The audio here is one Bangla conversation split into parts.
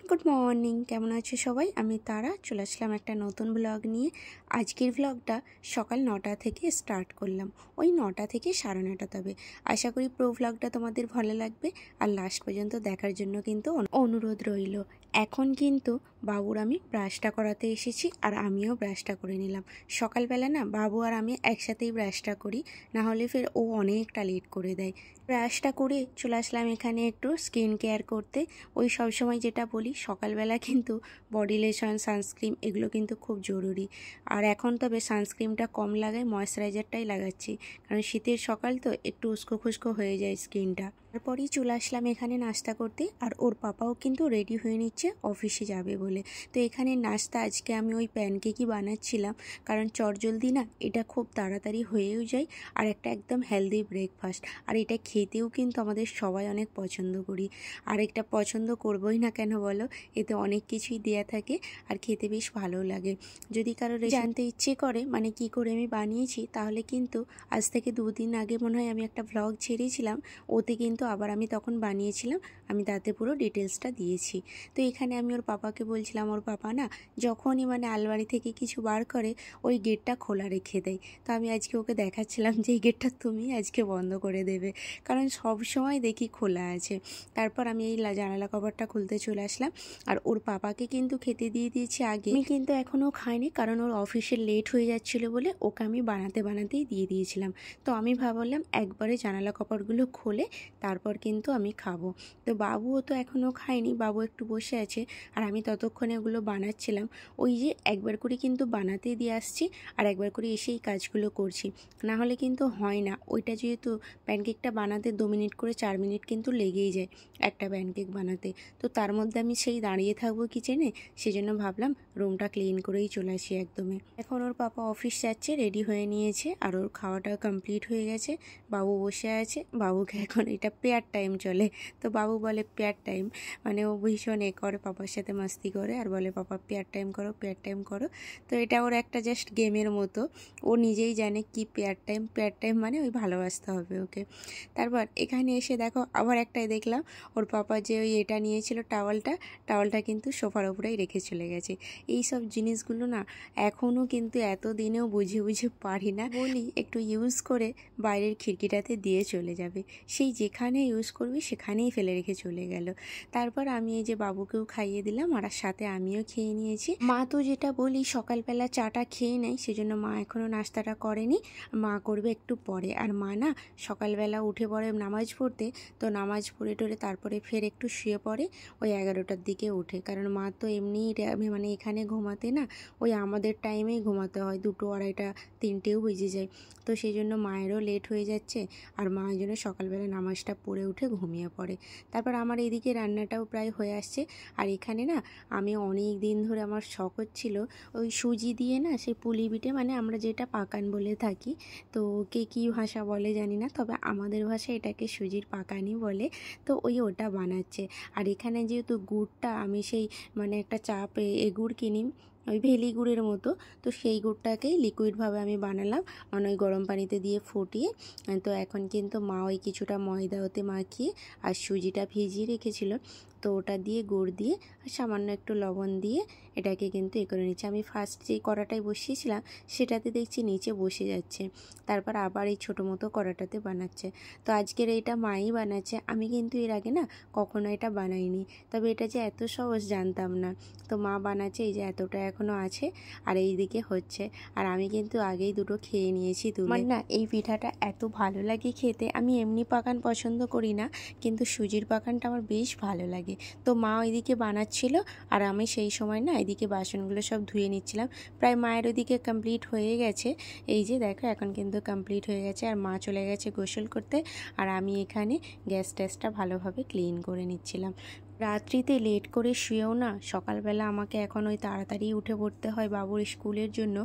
গুড মর্নিং, কেমন আছো সবাই? আমি তারা চলে আসলাম একটা নতুন ব্লগ নিয়ে। আজকের ব্লগটা সকাল 9টা থেকে স্টার্ট করলাম, ওই 9টা থেকে 9:30 তবে। আশা করি পুরো ব্লগটা তোমাদের ভালো লাগবে আর লাস্ট পর্যন্ত দেখার জন্য কিন্তু অনুরোধ রইল। এখন কিন্তু বাবুর আমি ব্রাশটা করাতে এসেছি আর আমিও ব্রাশটা করে নিলাম। সকালবেলা না বাবু আর আমি একসাথেই ব্রাশটা করি, না হলে ফের ও অনেকটা লেট করে দেয়। ব্রাশটা করে চলে আসলাম এখানে একটু স্কিন কেয়ার করতে। ওই সবসময় যেটা বলি, সকালবেলা কিন্তু বডি লোশন, সানস্ক্রিন এগুলো কিন্তু খুব জরুরি। আর এখন তবে সানস্ক্রিনটা কম লাগাই, ময়েশ্চারাইজারটাই লাগাচ্ছি, কারণ শীতের সকাল তো একটু উস্কো খুস্কো হয়ে যায় স্কিনটা। তারপরেই চলে আসলাম এখানে নাস্তা করতে, আর ওর পাপাও কিন্তু রেডি হয়ে নিচ্ছে অফিসে যাবে বলে। তো এখানে নাস্তা আজকে আমি ওই প্যানকেকই বানাচ্ছিলাম, কারণ চটজলদি না এটা খুব তাড়াতাড়ি হয়েও যায় আর একটা একদম হেলদি ব্রেকফাস্ট। আর এটা খেতেও কিন্তু আমাদের সবাই অনেক পছন্দ করি। আর একটা পছন্দ করবোই না কেন বলো, এতে অনেক কিছুই দেয়া থাকে আর খেতে বেশ ভালো লাগে। যদি কারোর জানতে ইচ্ছে করে মানে কি করে আমি বানিয়েছি, তাহলে কিন্তু আজ থেকে 2 দিন আগে মনে হয় আমি একটা ভ্লগ ছেড়েছিলাম, ওতে কিন্তু আবার আমি তখন বানিয়েছিলাম, আমি তাতে পুরো ডিটেলসটা দিয়েছি। তো এখানে আমি ওর পাপাকে বলছিলাম, ওর পাপা না যখনই মানে আলমারি থেকে কিছু বার করে ওই গেটটা খোলা রেখে দেয়। তো আমি আজকে ওকে দেখাচ্ছিলাম যে এই গেটটা তুমি আজকে বন্ধ করে দেবে, কারণ সব সময় দেখি খোলা আছে। তারপর আমি এই জানালা কভারটা খুলতে চলে আসলাম, আর ওর পাপাকে কিন্তু খেতে দিয়ে দিয়েছি আগে। আমি কিন্তু এখনও খাইনি, কারণ ওর অফিসে লেট হয়ে যাচ্ছিলো বলে ওকে আমি বানাতেই দিয়ে দিয়েছিলাম। তো আমি ভাবলাম একবারে জানালা কভারগুলো খোলে তারপর কিন্তু আমি খাবো। তো বাবুও তো এখনও খায়নি, বাবু একটু বসে আছে আর আমি ততক্ষণে ওগুলো বানাচ্ছিলাম। ওই যে একবার করে কিন্তু বানাতে দিয়ে আসছি আর একবার করে এসেই কাজগুলো করছি, না হলে কিন্তু হয় না। ওইটা যেহেতু প্যানকেকটা বানাতে 2 মিনিট করে 4 মিনিট কিন্তু লেগেই যায় একটা প্যানকেক বানাতে, তো তার মধ্যে আমি সেই দাঁড়িয়ে থাকবো কিচেনে, সেজন্য ভাবলাম রুমটা ক্লিন করেই চলে আসি একদমই। এখন ওর পাপা অফিস যাচ্ছে, রেডি হয়ে নিয়েছে আর ওর খাওয়াটা কমপ্লিট হয়ে গেছে। বাবু বসে আছে, বাবুকে এখন এটা পেয়ার টাইম চলে, তো বাবু বলে পেয়ার টাইম, মানে ও ভীষণ করে, পাপার সাথে মাস্তি করে আর বলে পাপা পেয়ার টাইম করো, পেয়ার টাইম করো। তো এটা ওর একটা জাস্ট গেমের মতো, ও নিজেই জানে কি পেয়ার টাইম মানে ওই ভালোবাসতে হবে ওকে। তারপর এখানে এসে দেখো আবার একটাই দেখলাম, ওর পাপা যে ওই এটা নিয়েছিল টাওয়ালটা কিন্তু সোফার উপরেই রেখে চলে গেছে। এই সব জিনিসগুলো না এখনও কিন্তু এত দিনেও বুঝে পারি না, বলি একটু ইউজ করে বাইরের খিড়কিটাতে দিয়ে চলে যাবে, সেই যেখানে ইউজ করবি সেখানেই ফেলে রেখে চলে গেল। তারপর আমি এই যে বাবুকেও খাইয়ে দিলাম আর সাথে আমিও খেয়ে নিয়েছি। মা তো যেটা বলি সকালবেলা চাটা খেয়ে নেয়, সেজন্য মা এখনও নাস্তাটা করেনি, মা করবে একটু পরে। আর মা না সকালবেলা উঠে পড়ে নামাজ পড়তে, তো নামাজ পড়ে টরে তারপরে ফের একটু শুয়ে পড়ে, ওই 11টার দিকে ওঠে, কারণ মা তো এমনিই মানে এখানে ঘুমাতে না ওই আমাদের টাইমেই ঘুমাতে হয়, 2টো, 2:30, 3টেও বেজে যায়। তো সেই জন্য মায়েরও লেট হয়ে যাচ্ছে আর মা ওই জন্য সকালবেলা নামাজটা পড়ে উঠে ঘুমিয়ে পড়ে। তারপর আমার এদিকে রান্নাটাও প্রায় হয়ে আসছে। আর এখানে না আমি অনেক দিন ধরে আমার শখ হচ্ছিল ওই সুজি দিয়ে না সেই পুলি পিঠে, মানে আমরা যেটা পাকান বলে থাকি, তো কে কী ভাষা বলে জানি না, তবে আমাদের ভাষায় এটাকে সুজির পাকানি বলে। তো ওটা বানাচ্ছে। আর এখানে যেহেতু গুড়টা আমি সেই মানে একটা চাপে গুড় কিনি, ওই ভেলি গুড়ের মতো, তো সেই গুড়টাকেই লিকুইডভাবে আমি বানালাম, মানে ওই গরম পানিতে দিয়ে ফুটিয়ে। তো এখন কিন্তু মা ওই কিছুটা ময়দা ওতে মাখিয়ে আর সুজিটা ভিজিয়ে রেখেছিল, তো ওটা দিয়ে গুড় দিয়ে আর সামান্য একটু লবণ দিয়ে এটাকে কিন্তু করে নিচ্ছে। আমি ফার্স্ট যেই কড়াটায় বসিয়েছিলাম সেটাতে দেখছি নিচে বসে যাচ্ছে, তারপর আবার এই ছোটো মতো কড়াটাতে বানাচ্ছে। তো আজকের এইটা মাই বানাচ্ছে, আমি কিন্তু এর আগে না কখনো এটা বানাইনি, তবে এটা যে এত সহজ জানতাম না। তো মা বানাচ্ছে, এই যে এতটা এখনও আছে আর এই দিকে হচ্ছে, আর আমি কিন্তু আগেই 2টো খেয়ে নিয়েছি তুলে। আমার না এই পিঠাটা এত ভালো লাগে খেতে, আমি এমনি পাকান পছন্দ করি না, কিন্তু সুজির পাকানটা আমার বেশ ভালো লাগে। তো মা ওইদিকে বানাচ্ছিল আর আমি সেই সময় না এদিকে বাসনগুলো সব ধুয়ে নিচ্ছিলাম। প্রায় মায়ের ওদিকে কমপ্লিট হয়ে গেছে, এই যে দেখো এখন কিন্তু কমপ্লিট হয়ে গেছে, আর মা চলে গেছে গোসল করতে, আর আমি এখানে গ্যাস ট্যাসটা ভালোভাবে ক্লিন করে নিচ্ছিলাম। রাত্রিতে লেট করে শুয়েও না সকালবেলা আমাকে এখন ওই তাড়াতাড়ি উঠে পড়তে হয় বাবুর স্কুলের জন্য।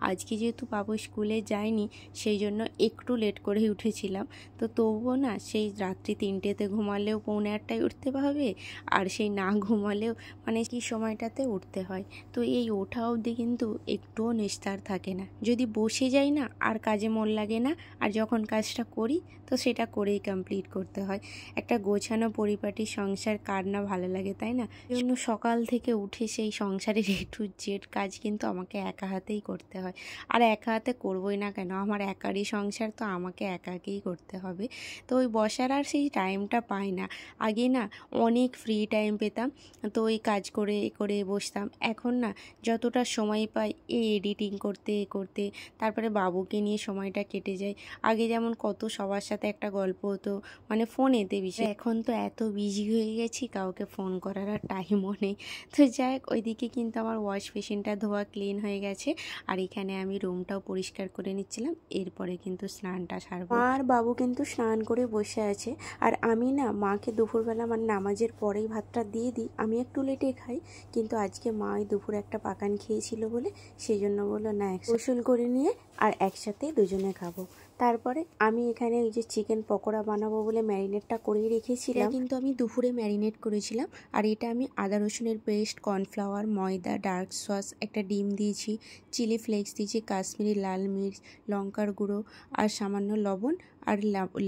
আজকে যেহেতু বাবু স্কুলে যায়নি সেই জন্য একটু লেট করেই উঠেছিলাম, তো তবুও না সেই রাত্রি 3টেতে ঘুমালেও 2:45টায় উঠতে হবে, আর সেই না ঘুমালেও মানে কি সময়টাতে উঠতে হয়। তো এই ওঠা অবধি কিন্তু একটুও নিস্তার থাকে না, যদি বসে যাই না আর কাজে মন লাগে না, আর যখন কাজটা করি তো সেটা করেই কমপ্লিট করতে হয়। একটা গোছানো পরিপাটি সংসার কার না ভালো লাগে, তাই না? এই জন্য সকাল থেকে উঠে সেই সংসারের A to Z কাজ কিন্তু আমাকে একা হাতেই করতে হয়। আর একা হাতে করবোই না কেন, আমার একারই সংসার, তো আমাকে একাকেই করতে হবে। তো ওই বসার আর সেই টাইমটা পাই না। আগে না অনেক ফ্রি টাইম পেতাম, তো ওই কাজ করে করে বসতাম। এখন না যতটা সময় পাই এই এডিটিং করতে করতে, তারপরে বাবুকে নিয়ে সময়টা কেটে যায়। আগে যেমন কত সবার সাথে একটা গল্প হতো, মানে ফোনেতে বিষয়। এখন তো এত বিজি হয়ে গেছি, কাউকে ফোন করার আর টাইমও নেই। তো যাই হোক, ওইদিকে কিন্তু আমার ওয়াশ বেসিনটা ধোয়া ক্লিন হয়ে গেছে, আর এখানে আমি রুমটাও পরিষ্কার করে নিচ্ছিলাম। এরপরে কিন্তু স্নানটা সারবো। মা আর বাবু কিন্তু স্নান করে বসে আছে, আর আমি না মাকে দুপুরবেলা মানে নামাজের পরেই ভাতটা দিয়ে দিই। আমি একটু লেটে খাই, কিন্তু আজকে মা ওই দুপুরে একটা পাকান খেয়েছিল বলে সেই জন্য বললো না, গোসল করে নিয়ে আর একসাথে দুজনে খাবো। তারপরে আমি এখানে ওই যে চিকেন পকোড়া বানাবো বলে ম্যারিনেটটা করেই রেখেছিলাম, কিন্তু আমি দুপুরে ম্যারিনেট করেছিলাম। আর এটা আমি আদা রসুনের পেস্ট, কর্নফ্লাওয়ার, ময়দা, ডার্ক সস, একটা ডিম দিয়েছি, চিলি ফ্লেক্স দিয়েছি, কাশ্মীরি লাল মির্চ, লঙ্কার গুঁড়ো আর সামান্য লবণ আর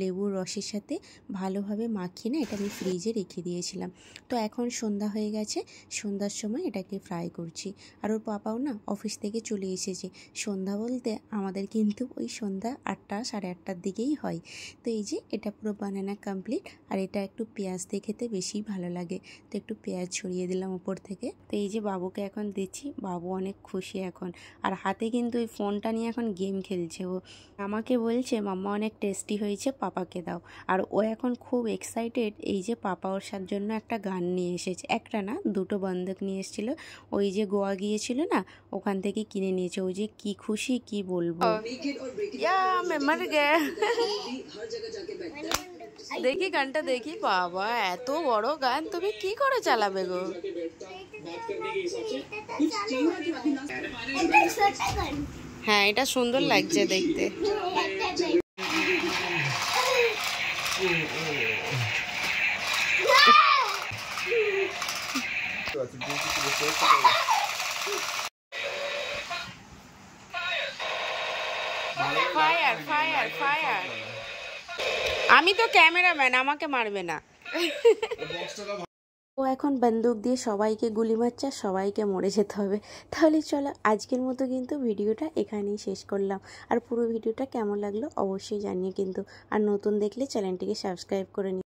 লেবুর রসের সাথে ভালোভাবে মাখিয়ে না এটা আমি ফ্রিজে রেখে দিয়েছিলাম। তো এখন সন্ধ্যা হয়ে গেছে, সন্ধ্যার সময় এটাকে ফ্রাই করছি। আর ওর পাপাও না অফিস থেকে চলে এসেছে। সন্ধ্যা বলতে আমাদের কিন্তু ওই সন্ধ্যা 8টা সাড়ে 8টার দিকেই হয়। তো এই যে এটা পুরো বানানো কমপ্লিট, আর এটা একটু পেঁয়াজ দিয়ে খেতে বেশি ভালো লাগে, তো একটু পেঁয়াজ ছড়িয়ে দিলাম উপর থেকে। তো এই যে বাবুকে এখন দিচ্ছি, বাবু অনেক খুশি এখন, আর হাতে কিন্তু ওই ফোনটা নিয়ে এখন গেম খেলছে। ও আমাকে বলছে মাম্মা অনেক টেস্টি হয়েছে, পাপাকে দাও। আর ও এখন খুব এক্সাইটেড, এই যে পাপা ওর সাথে জন্য একটা গান নিয়ে এসেছে, একটা না দুটো বন্দুক নিয়ে এসেছিলো, ওই যে গোয়া গিয়েছিল না ওখান থেকে কিনে নিয়েছে। ওই যে কি খুশি কি বলবো। দেখি গানটা দেখি, বাবা এত বড় গান তুমি কি করে চালাবে গো? হ্যাঁ, এটা সুন্দর লাগছে দেখতে। ফায়ার ফায়ার ফায়ার, আমি তো ক্যামেরাম্যান, আমাকে মারবে না। ও এখন বন্দুক দিয়ে সবাইকে গুলি মারছে, সবাইকে মরে যেতে হবে। তাহলে চলো আজকের মতো কিন্তু ভিডিওটা এখানেই শেষ করলাম। আর পুরো ভিডিওটা কেমন লাগলো অবশ্যই জানিয়ে কিন্তু, আর নতুন দেখলে চ্যানেলটিকে সাবস্ক্রাইব করে নিও।